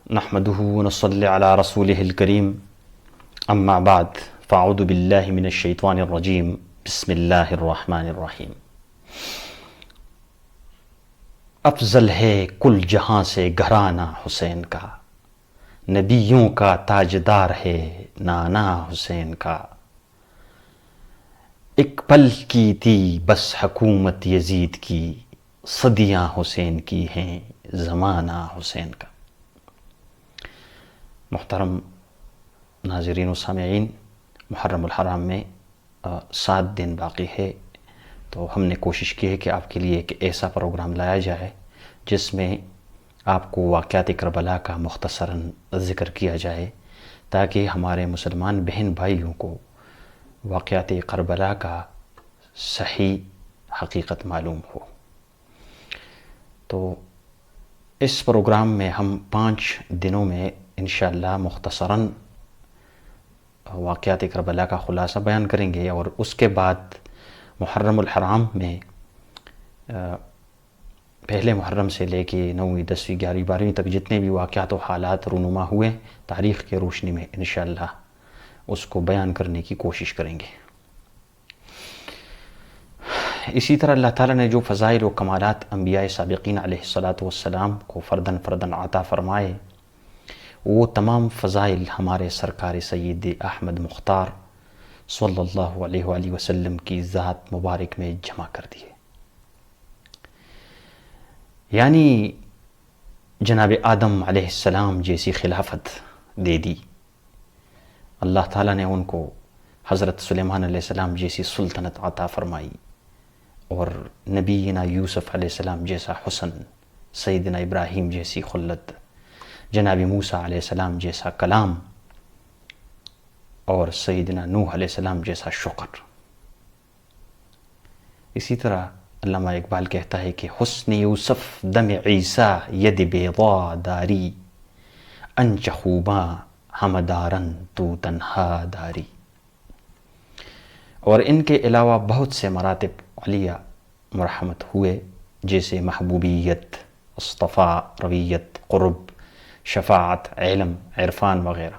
نحمده ونصلي على رسوله الكريم اما بعد فاعوذ بالله من الشیطان الرجیم بسم اللہ الرحمن الرحیم۔ افضل ہے کل جہاں سے گھرانہ حسین کا، نبیوں کا تاجدار ہے نانا حسین کا۔ ایک پل کی تھی بس حکومت یزید کی، صدیاں حسین کی ہیں زمانہ حسین کا۔ محترم ناظرین و سامعین، محرم الحرام میں 7 دن باقی ہے، تو ہم نے کوشش کی ہے کہ آپ کے لیے ایک ایسا پروگرام لایا جائے جس میں آپ کو واقعات کربلا کا مختصراً ذکر کیا جائے، تاکہ ہمارے مسلمان بہن بھائیوں کو واقعات کربلا کا صحیح حقیقت معلوم ہو۔ تو اس پروگرام میں ہم 5 دنوں میں انشاءاللہ مختصراً واقعات کربلا کا خلاصہ بیان کریں گے، اور اس کے بعد محرم الحرام میں پہلے محرم سے لے کے 9ویں 10ویں 11ویں 12ویں تک جتنے بھی واقعات و حالات رونما ہوئے تاریخ کے روشنی میں انشاءاللہ اس کو بیان کرنے کی کوشش کریں گے۔ اسی طرح اللہ تعالیٰ نے جو فضائل و کمالات انبیاء سابقین علیہ السلام کو فرداً فرداً عطا فرمائے، وہ تمام فضائل ہمارے سرکار سید احمد مختار صلی اللہ علیہ وآلہ وسلم کی ذات مبارک میں جمع کر دیے۔ یعنی جناب آدم علیہ السلام جیسی خلافت دے دی، اللہ تعالیٰ نے ان کو حضرت سلیمان علیہ السلام جیسی سلطنت عطا فرمائی، اور نبینا یوسف علیہ السلام جیسا حسن، سیدنا ابراہیم جیسی خلت، جناب موسیٰ علیہ السلام جیسا کلام، اور سیدنا نوح علیہ السلام جیسا شکر۔ اسی طرح علامہ اقبال کہتا ہے کہ حسن یوسف دم عیسیٰ ید بیضا داری، انچ خوباں ہمدارن تو تنہا داری۔ اور ان کے علاوہ بہت سے مراتب علیہ مرحمت ہوئے، جیسے محبوبیت، اصطفاء، رویت، قرب، شفاعت، علم، عرفان وغیرہ۔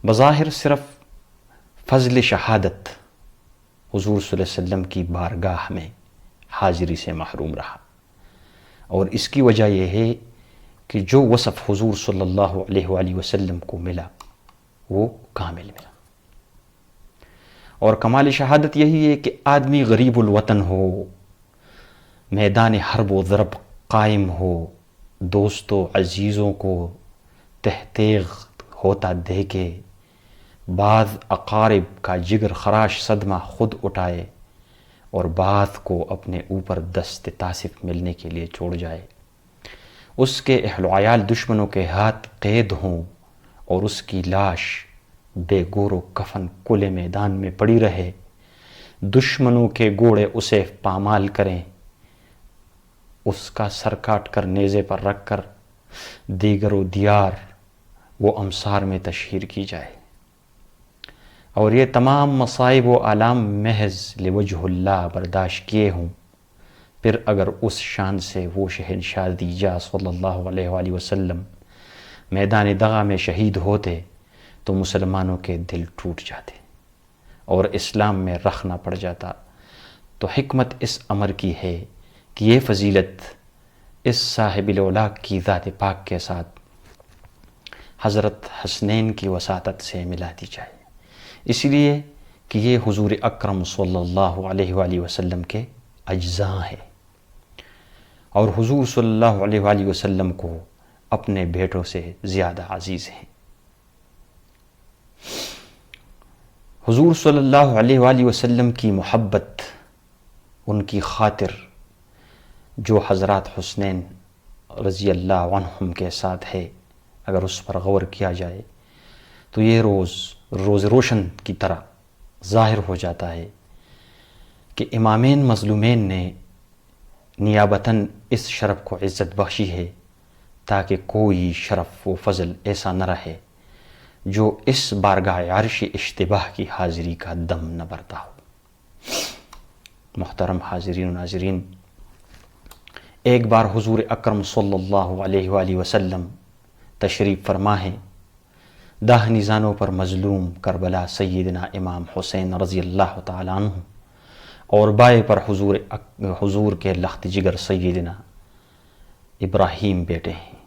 بظاہر صرف فضل شہادت حضور صلی اللہ علیہ وسلم کی بارگاہ میں حاضری سے محروم رہا، اور اس کی وجہ یہ ہے کہ جو وصف حضور صلی اللہ علیہ وآلہ وسلم کو ملا وہ کامل ملا۔ اور کمال شہادت یہی ہے کہ آدمی غریب الوطن ہو، میدان حرب و ضرب قائم ہو، دوستوں عزیزوں کو تحتیغ ہوتا دیکھے، بعض اقارب کا جگر خراش صدمہ خود اٹھائے، اور بعض کو اپنے اوپر دست تاسف ملنے کے لیے چھوڑ جائے، اس کے اہل و عیال دشمنوں کے ہاتھ قید ہوں، اور اس کی لاش بے گور و کفن کھلے میدان میں پڑی رہے، دشمنوں کے گھوڑے اسے پامال کریں، اس کا سر کاٹ کر نیزے پر رکھ کر دیگر و دیار وہ امصار میں تشہیر کی جائے، اور یہ تمام مصائب و آلام محض لوجہ اللہ برداشت کیے ہوں، پھر اگر اس شان سے وہ شہنشاہ دیجا صلی اللہ علیہ وآلہ وسلم میدان دغا میں شہید ہوتے تو مسلمانوں کے دل ٹوٹ جاتے اور اسلام میں رخ نہ پڑ جاتا۔ تو حکمت اس امر کی ہے کہ یہ فضیلت اس صاحب الاولاق کی ذات پاک کے ساتھ حضرت حسنین کی وساطت سے ملا دی جائے، اس لیے کہ یہ حضور اکرم صلی اللہ علیہ وآلہ وسلم کے اجزاء ہیں، اور حضور صلی اللہ علیہ وآلہ وسلم کو اپنے بیٹوں سے زیادہ عزیز ہیں۔ حضور صلی اللہ علیہ وآلہ وسلم کی محبت، ان کی خاطر جو حضرات حسنین رضی اللہ عنہم کے ساتھ ہے، اگر اس پر غور کیا جائے تو یہ روز روشن کی طرح ظاہر ہو جاتا ہے کہ امامین مظلومین نے نیابتاً اس شرف کو عزت بخشی ہے، تاکہ کوئی شرف و فضل ایسا نہ رہے جو اس بارگاہ عرش اشتباہ کی حاضری کا دم نہ برتا ہو۔ محترم حاضرین و ناظرین، ایک بار حضور اکرم صلی اللہ علیہ وآلہ وسلم تشریف فرما ہے۔ داہنی زانوں پر مظلوم کربلا سیدنا امام حسین رضی اللہ تعالیٰ عنہ اور بائیں پر حضور کے لخت جگر سیدنا ابراہیم بیٹے ہیں۔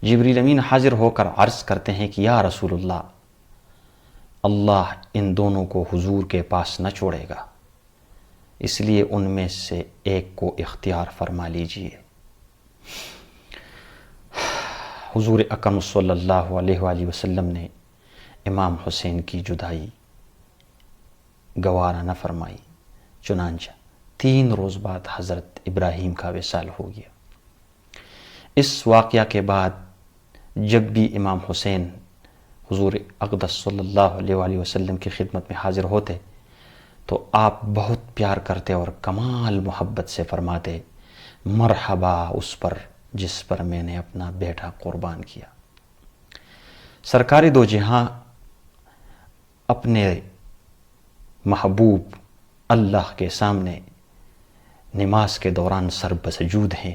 جبریل امین حاضر ہو کر عرض کرتے ہیں کہ یا رسول اللہ، اللہ ان دونوں کو حضور کے پاس نہ چھوڑے گا، اس لیے ان میں سے ایک کو اختیار فرما لیجئے۔ حضور اکرم صلی اللہ علیہ وآلہ وسلم نے امام حسین کی جدائی گوارا نہ فرمائی، چنانچہ 3 روز بعد حضرت ابراہیم کا وصال ہو گیا۔ اس واقعہ کے بعد جب بھی امام حسین حضور اقدس صلی اللہ علیہ وآلہ وسلم کی خدمت میں حاضر ہوتے تو آپ بہت پیار کرتے اور کمال محبت سے فرماتے، مرحبا اس پر جس پر میں نے اپنا بیٹا قربان کیا۔ سرکار دو جہاں اپنے محبوب اللہ کے سامنے نماز کے دوران سر بسجود ہیں،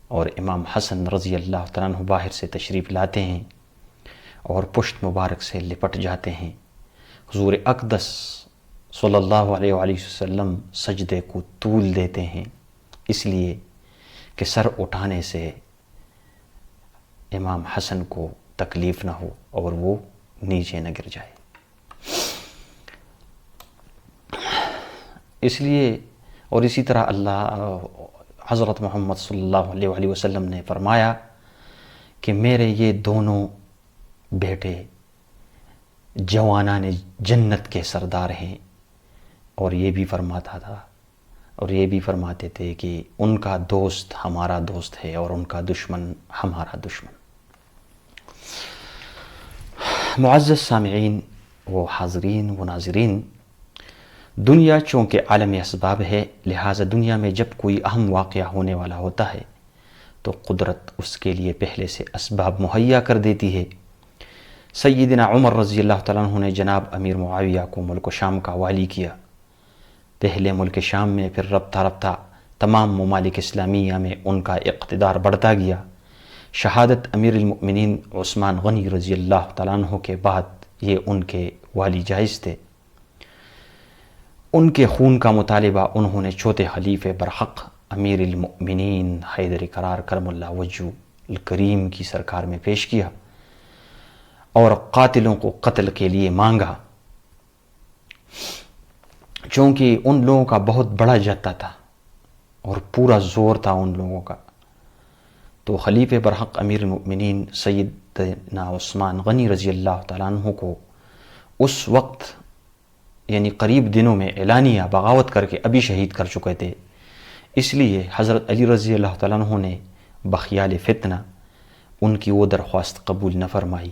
اور امام حسن رضی اللہ تعالیٰ عنہ باہر سے تشریف لاتے ہیں اور پشت مبارک سے لپٹ جاتے ہیں۔ حضور اقدس صلی اللہ علیہ وآلہ وسلم سجدے کو طول دیتے ہیں، اس لیے کہ سر اٹھانے سے امام حسن کو تکلیف نہ ہو اور وہ نیچے نہ گر جائے۔ اس لیے اور اسی طرح حضرت محمد صلی اللہ علیہ وآلہ وسلم نے فرمایا کہ میرے یہ دونوں بیٹے جوانان جنت کے سردار ہیں، اور یہ بھی فرماتے تھے کہ ان کا دوست ہمارا دوست ہے اور ان کا دشمن ہمارا دشمن۔ معزز سامعین و حاضرین و ناظرین، دنیا چونکہ عالم اسباب ہے، لہٰذا دنیا میں جب کوئی اہم واقعہ ہونے والا ہوتا ہے تو قدرت اس کے لیے پہلے سے اسباب مہیا کر دیتی ہے۔ سیدنا عمر رضی اللہ تعالیٰ عنہ نے جناب امیر معاویہ کو ملک شام کا والی کیا۔ پہلے ملک شام میں، پھر رفتہ رفتہ تمام ممالک اسلامیہ میں ان کا اقتدار بڑھتا گیا۔ شہادت امیر المؤمنین عثمان غنی رضی اللہ تعالیٰ عنہ کے بعد یہ ان کے والی جائز تھے۔ ان کے خون کا مطالبہ انہوں نے چوتھے خلیفہ برحق امیر المؤمنین حیدر کرار کرم اللہ وجہ الکریم کی سرکار میں پیش کیا اور قاتلوں کو قتل کے لیے مانگا، چونکہ ان لوگوں کا بہت بڑا جتھا تھا اور پورا زور تھا ان لوگوں کا، تو خلیفہ برحق امیر المؤمنین سیدنا عثمان غنی رضی اللہ تعالیٰ عنہ کو اس وقت یعنی قریب دنوں میں اعلانیہ بغاوت کر کے ابھی شہید کر چکے تھے۔ اس لیے حضرت علی رضی اللہ تعالیٰ عنہ نے بخیال فتنہ ان کی وہ درخواست قبول نہ فرمائی،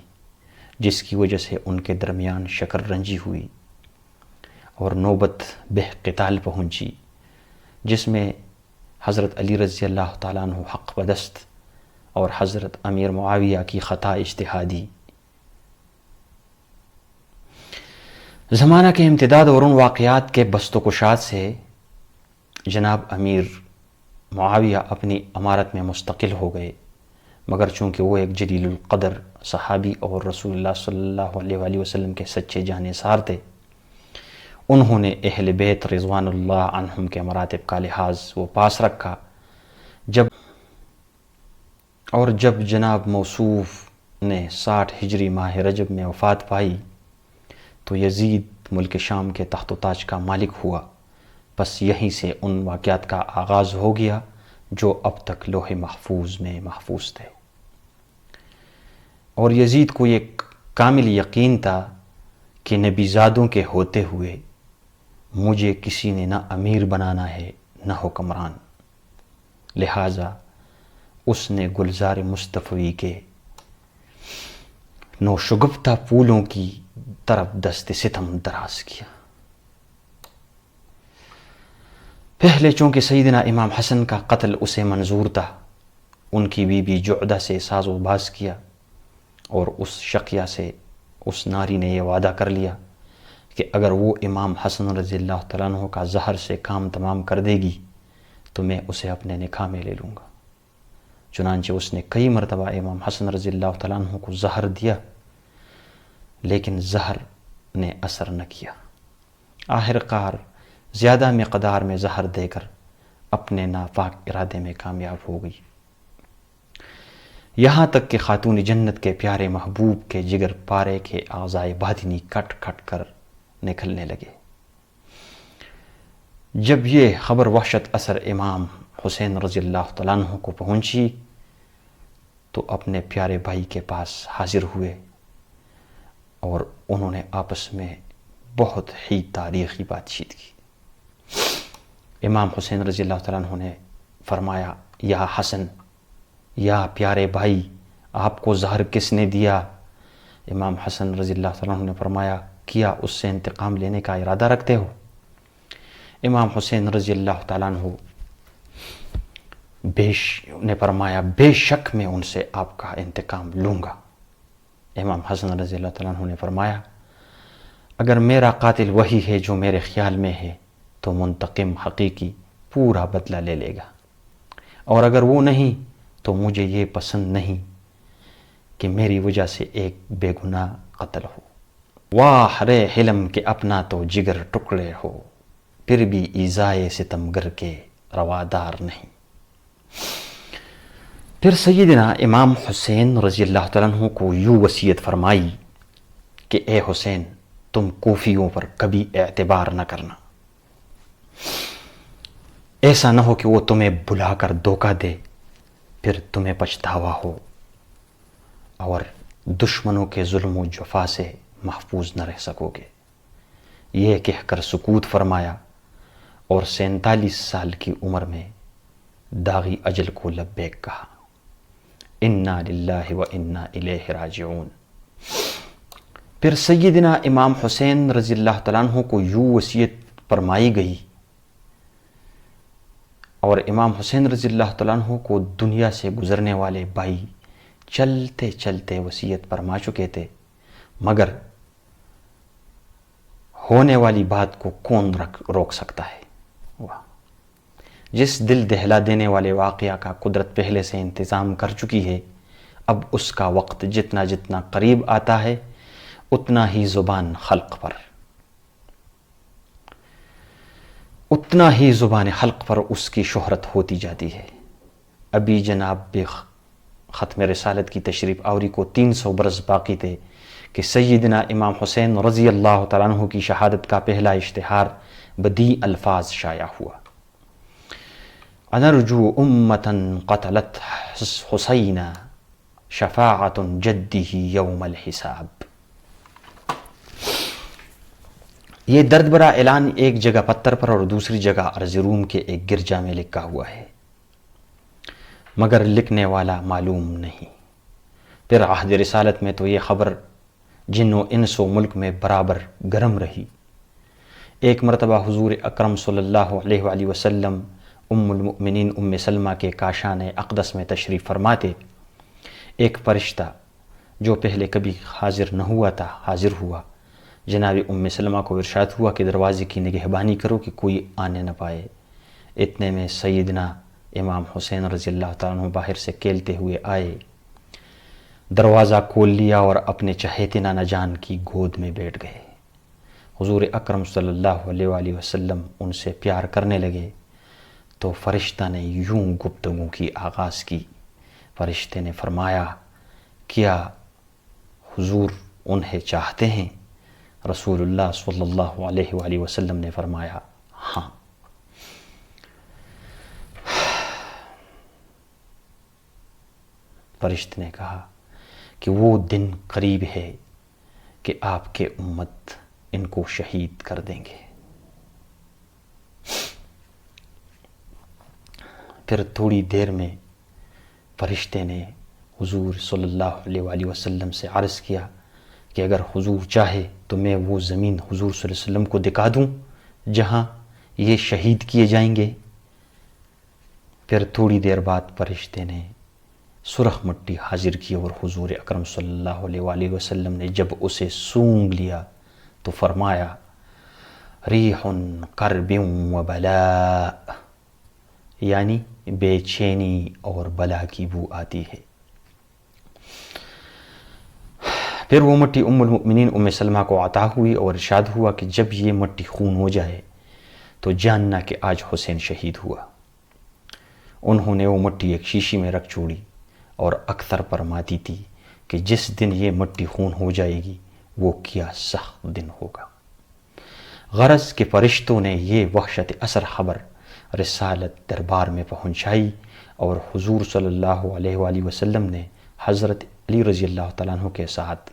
جس کی وجہ سے ان کے درمیان شکر رنجی ہوئی اور نوبت بہ قتال پہنچی، جس میں حضرت علی رضی اللہ تعالیٰ عنہ حق پرست اور حضرت امیر معاویہ کی خطا اجتہادی۔ زمانہ کے امتداد اور ان واقعات کے بست و کشاد سے جناب امیر معاویہ اپنی امارت میں مستقل ہو گئے، مگر چونکہ وہ ایک جلیل القدر صحابی اور رسول اللہ صلی اللہ علیہ وآلہ وسلم کے سچے جانثار تھے، انہوں نے اہل بیت رضوان اللہ عنہم کے مراتب کا لحاظ وہ پاس رکھا۔ جب جناب موصوف نے 60 ہجری ماہ رجب میں وفات پائی تو یزید ملک شام کے تخت و تاج کا مالک ہوا۔ بس یہیں سے ان واقعات کا آغاز ہو گیا جو اب تک لوح محفوظ میں محفوظ تھے، اور یزید کو یہ کامل یقین تھا کہ نبی زادوں کے ہوتے ہوئے مجھے کسی نے نہ امیر بنانا ہے نہ حکمران، لہٰذا اس نے گلزار مصطفی کے نوشگفتہ پھولوں کی طرف دست ستم دراز کیا۔ پہلے چونکہ سیدنا امام حسن کا قتل اسے منظور تھا، ان کی بیوی جعدہ سے ساز و باز کیا، اور اس شقیہ سے اس ناری نے یہ وعدہ کر لیا کہ اگر وہ امام حسن رضی اللہ تعالیٰ عنہ کا زہر سے کام تمام کر دے گی تو میں اسے اپنے نکاح میں لے لوں گا۔ چنانچہ اس نے کئی مرتبہ امام حسن رضی اللہ تعالیٰ عنہ کو زہر دیا، لیکن زہر نے اثر نہ کیا۔ آخر کار زیادہ مقدار میں زہر دے کر اپنے ناپاک ارادے میں کامیاب ہو گئی، یہاں تک کہ خاتون جنت کے پیارے محبوب کے جگر پارے کے اعضائے باطنی کٹ کٹ کر نکلنے لگے۔ جب یہ خبر وحشت اثر امام حسین رضی اللہ تعالیٰ عنہ کو پہنچی تو اپنے پیارے بھائی کے پاس حاضر ہوئے اور انہوں نے آپس میں بہت ہی تاریخی بات چیت کی۔ امام حسین رضی اللہ تعالیٰ عنہ نے فرمایا، یا حسن، یا پیارے بھائی، آپ کو زہر کس نے دیا؟ امام حسن رضی اللہ تعالیٰ عنہ نے فرمایا، کیا اس سے انتقام لینے کا ارادہ رکھتے ہو؟ امام حسین رضی اللہ تعالیٰ عنہ نے فرمایا، بے شک میں ان سے آپ کا انتقام لوں گا۔ امام حسن رضی اللہ تعالیٰ عنہ نے فرمایا، اگر میرا قاتل وہی ہے جو میرے خیال میں ہے تو منتقم حقیقی پورا بدلہ لے لے گا، اور اگر وہ نہیں تو مجھے یہ پسند نہیں کہ میری وجہ سے ایک بے گناہ قتل ہو۔ واہ رے حلم کے اپنا تو جگر ٹکڑے ہو، پھر بھی ایذائے ستمگر کے روادار نہیں۔ پھر سیدنا امام حسین رضی اللہ تعالیٰ عنہ کو یوں وصیت فرمائی کہ اے حسین، تم کوفیوں پر کبھی اعتبار نہ کرنا، ایسا نہ ہو کہ وہ تمہیں بلا کر دھوکہ دے، پھر تمہیں پچھتاوا ہو اور دشمنوں کے ظلم و جفا سے محفوظ نہ رہ سکو گے۔ یہ کہہ کر سکوت فرمایا اور 47 سال کی عمر میں داغی اجل کو لبیک کہا، انا للہ و انا الیہ راجعون۔ پھر سیدنا امام حسین رضی اللہ تعالیٰ عنہ کو یوں وصیت فرمائی گئی، اور امام حسین رضی اللہ تعالیٰ عنہ کو دنیا سے گزرنے والے بھائی چلتے چلتے وصیت فرما چکے تھے، مگر ہونے والی بات کو کون روک سکتا ہے؟ جس دل دہلا دینے والے واقعہ کا قدرت پہلے سے انتظام کر چکی ہے، اب اس کا وقت جتنا جتنا قریب آتا ہے اتنا ہی زبان خلق پر اس کی شہرت ہوتی جاتی ہے۔ ابھی جناب بے ختم رسالت کی تشریف آوری کو 300 برس باقی تھے کہ سیدنا امام حسین رضی اللہ تعالیٰ عنہ کی شہادت کا پہلا اشتہار بدیع الفاظ شائع ہوا، انرجو امتن قتلت حسین شفاعت جدہ یوم الحساب۔ یہ درد بھرا اعلان ایک جگہ پتھر پر اور دوسری جگہ ارض روم کے ایک گرجا میں لکھا ہوا ہے، مگر لکھنے والا معلوم نہیں۔ پھر عہد رسالت میں تو یہ خبر جن و انس و ملک میں برابر گرم رہی۔ ایک مرتبہ حضور اکرم صلی اللہ علیہ وآلہ وسلم ام المؤمنین ام سلمہ کے کاشان اقدس میں تشریف فرماتے، ایک فرشتہ جو پہلے کبھی حاضر نہ ہوا تھا حاضر ہوا۔ جناب ام سلمہ کو ارشاد ہوا کہ دروازے کی نگہبانی کرو کہ کوئی آنے نہ پائے۔ اتنے میں سیدنا امام حسین رضی اللہ تعالیٰ عنہ باہر سے کھیلتے ہوئے آئے، دروازہ کھول لیا اور اپنے چہیتے نانا جان کی گود میں بیٹھ گئے۔ حضور اکرم صلی اللہ علیہ وآلہ وسلم ان سے پیار کرنے لگے تو فرشتہ نے یوں گفتگو کی آغاز کی۔ فرشتے نے فرمایا، کیا حضور انہیں چاہتے ہیں؟ رسول اللہ صلی اللہ علیہ وآلہ وسلم نے فرمایا، ہاں۔ فرشتے نے کہا کہ وہ دن قریب ہے کہ آپ کے امت ان کو شہید کر دیں گے۔ پھر تھوڑی دیر میں فرشتے نے حضور صلی اللہ علیہ وآلہ وسلم سے عرض کیا کہ اگر حضور چاہے تو میں وہ زمین حضور صلی اللہ علیہ وسلم کو دکھا دوں جہاں یہ شہید کیے جائیں گے۔ پھر تھوڑی دیر بعد فرشتے نے سرخ مٹی حاضر کی اور حضور اکرم صلی اللہ علیہ وآلہ وسلم نے جب اسے سونگھ لیا تو فرمایا، ریح کرب و بلاء، یعنی بے چینی اور بلا کی بو آتی ہے۔ پھر وہ مٹی ام المؤمنین ام سلمہ کو عطا ہوئی اور ارشاد ہوا کہ جب یہ مٹی خون ہو جائے تو جاننا کہ آج حسین شہید ہوا۔ انہوں نے وہ مٹی ایک شیشی میں رکھ چھوڑی اور اکثر فرماتی تھی کہ جس دن یہ مٹی خون ہو جائے گی وہ کیا سخت دن ہوگا۔ غرض کہ فرشتوں نے یہ وحشت اثر خبر رسالت دربار میں پہنچائی اور حضور صلی اللہ علیہ وآلہ وسلم نے حضرت علی رضی اللہ تعالیٰ عنہ کے ساتھ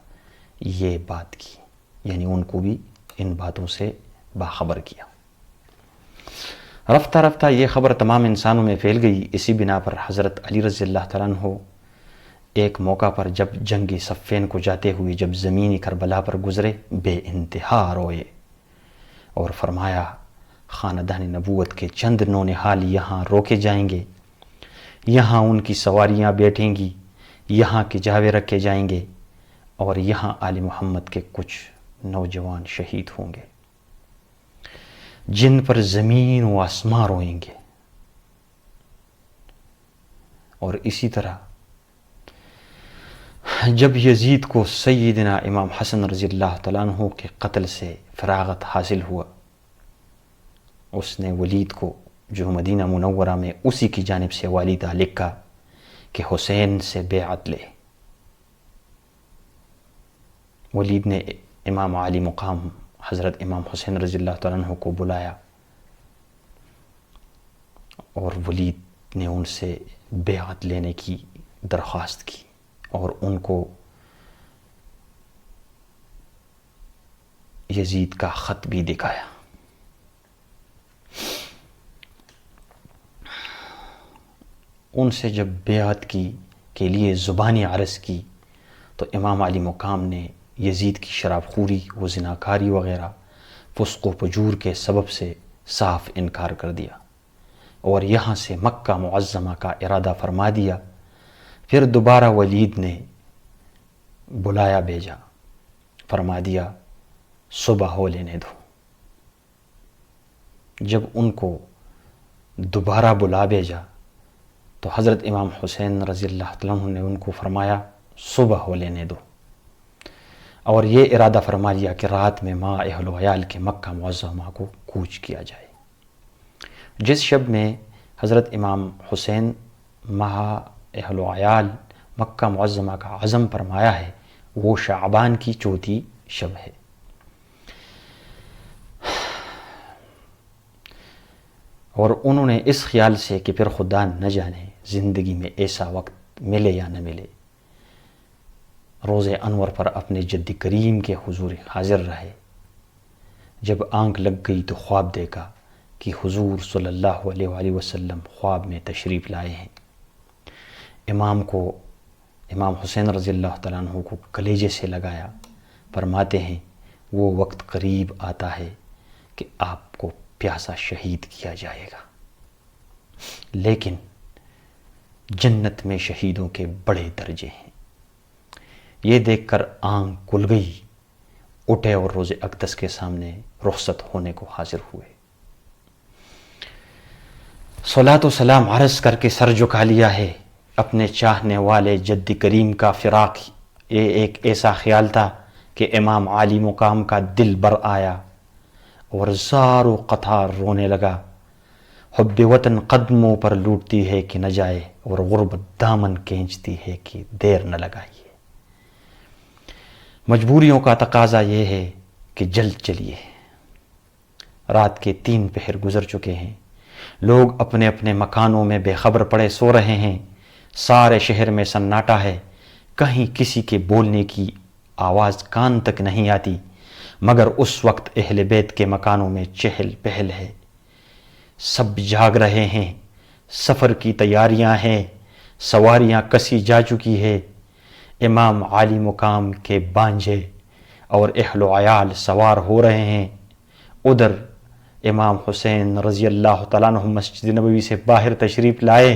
یہ بات کی، یعنی ان کو بھی ان باتوں سے باخبر کیا۔ رفتہ رفتہ یہ خبر تمام انسانوں میں پھیل گئی۔ اسی بنا پر حضرت علی رضی اللہ تعالیٰ عنہ ایک موقع پر جب جنگی صفین کو جاتے ہوئے جب زمینی کربلا پر گزرے بے انتہا روئے اور فرمایا خاندان نبوت کے چند نونہال یہاں روکے جائیں گے، یہاں ان کی سواریاں بیٹھیں گی، یہاں کے جاوے رکھے جائیں گے اور یہاں آل محمد کے کچھ نوجوان شہید ہوں گے جن پر زمین و آسمان روئیں گے۔ اور اسی طرح جب یزید کو سیدنا امام حسن رضی اللہ تعالیٰ عنہ کے قتل سے فراغت حاصل ہوا، اس نے ولید کو جو مدینہ منورہ میں اسی کی جانب سے والدہ لکھا کہ حسین سے بیعت لے۔ ولید نے امام علی مقام حضرت امام حسین رضی اللہ تعالیٰ عنہ کو بلایا اور ولید نے ان سے بیعت لینے کی درخواست کی اور ان کو یزید کا خط بھی دکھایا۔ ان سے جب بیعت کی کے لیے زبانی عرض کی تو امام علی مقام نے یزید کی شراب خوری و زناکاری وغیرہ فسق و فجور کے سبب سے صاف انکار کر دیا اور یہاں سے مکہ معظمہ کا ارادہ فرما دیا۔ پھر دوبارہ ولید نے بلایا بھیجا، فرما دیا صبح ہو لینے دو۔ جب ان کو دوبارہ بلا بھیجا تو حضرت امام حسین رضی اللہ تعالیٰ عنہ نے ان کو فرمایا صبح ہو لینے دو، اور یہ ارادہ فرما لیا کہ رات میں ماں اہل و عیال کے مکہ معظمہ کو کوچ کیا جائے۔ جس شب میں حضرت امام حسین ماہ اہل و عیال مکہ معظمہ کا عزم فرمایا ہے وہ شعبان کی چوتھی شب ہے۔ اور انہوں نے اس خیال سے کہ پھر خدا نہ جانے زندگی میں ایسا وقت ملے یا نہ ملے، روز انور پر اپنے جد کریم کے حضور حاضر رہے۔ جب آنکھ لگ گئی تو خواب دیکھا کہ حضور صلی اللہ علیہ وآلہ وسلم خواب میں تشریف لائے ہیں۔ امام حسین رضی اللہ تعالیٰ عنہ کو کلیجے سے لگایا، فرماتے ہیں وہ وقت قریب آتا ہے کہ آپ کو پیاسا شہید کیا جائے گا، لیکن جنت میں شہیدوں کے بڑے درجے ہیں۔ یہ دیکھ کر آنکھ کھل گئی، اٹھے اور روز اقدس کے سامنے رخصت ہونے کو حاضر ہوئے۔ صلاۃ و سلام عرض کر کے سر جھکا لیا ہے۔ اپنے چاہنے والے جد کریم کا فراق یہ ایک ایسا خیال تھا کہ امام عالی مقام کا دل بر آیا اور زار و قطار رونے لگا۔ حب وطن قدموں پر لوٹتی ہے کہ نہ جائے اور غربت دامن کھینچتی ہے کہ دیر نہ لگائیے۔ مجبوریوں کا تقاضا یہ ہے کہ جلد چلیے۔ رات کے 3 پہر گزر چکے ہیں، لوگ اپنے اپنے مکانوں میں بے خبر پڑے سو رہے ہیں، سارے شہر میں سناٹا ہے، کہیں کسی کے بولنے کی آواز کان تک نہیں آتی، مگر اس وقت اہل بیت کے مکانوں میں چہل پہل ہے، سب جاگ رہے ہیں، سفر کی تیاریاں ہیں، سواریاں کسی جا چکی ہے، امام عالی مقام کے بانجے اور اہل و عیال سوار ہو رہے ہیں۔ ادھر امام حسین رضی اللہ تعالیٰ عنہ مسجد نبوی سے باہر تشریف لائے